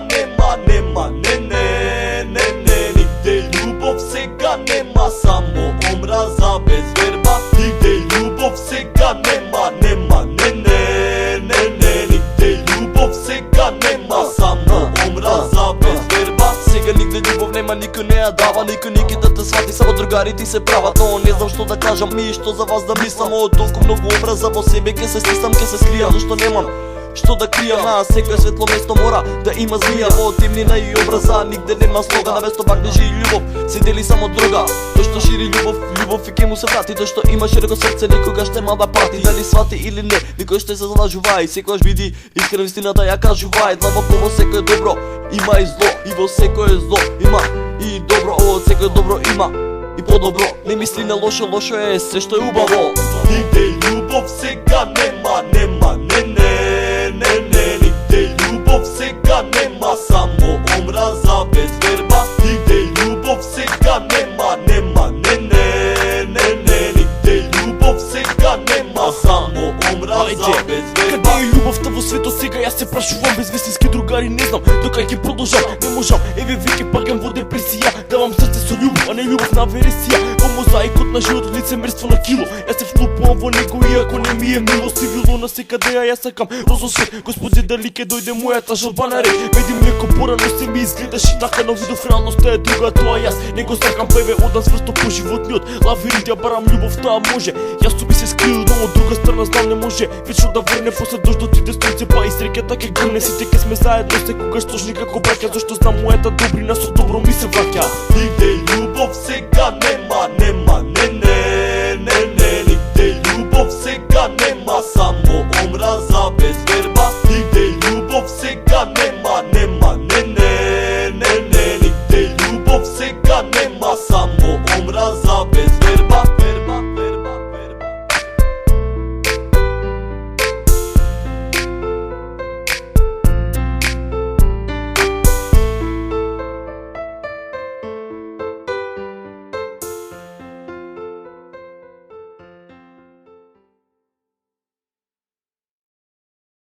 нема, не, нигде любов сега нема, само омраза без верба. Нигде любов сега нема, не, нигде любов сега нема, само омраза без верба. Сега нигде любов нема, никой не я дава, никой да те свати, само другарите се прават. Но не знам што да кажам и што за вас да мислам. Од толку многу образа во себе ке се стиснам, ке се скријам, зашто немам што да кријам. На секој светло место мора да има змија, во темнина и образа нигде нема слога. На место пак не живи љубов, се дели само друга. Тој што шири љубов и ке му се врати. Тој што има широко срце никогаш нема да пати. Дали свати или не, никој ще се залажува. И секојаш види искрена вистината ја кажува. Длабоко во секој добро има и зло, и во секој зло има и добро. Од секој добро има и подобро. Не мисли на лошо, лошо е се што е убаво. Нигде љубов сега нема, не, нигде любов сега нема, само омраза без верба. Нигде любов сега нема, не, нигде любов сега нема, само омраза без верба. Каде е љубовта во светот сега, јас се прашувам. Без вистински другари не знам докај ќе продолжам, не можам. Еве веќе пагам во депресија, давам срце со љубов, а не љубов на вересија. Во мозаикот на животот лицемерство на кило, јас се вклупувам во него иако не ми е мило. Сивило на секаде, а јас сакам розов свет. Господи, дали ке дојде мојата жалба на ред? Видим леко порано се ми изгледаш и така, но видов реалноста е друга, тоа јас не го сакам. Певе одам сврсто по животниот лавиринт, ја барам љубов, таа може. Јас би се скрил, но од друга страна знам не може вечно да врне после дождот и сонце, па и среќата ке грне. Сите ке сме заедно, секогаш сложни како браќа, зашто знам мојата добрина со добро ми се враќа.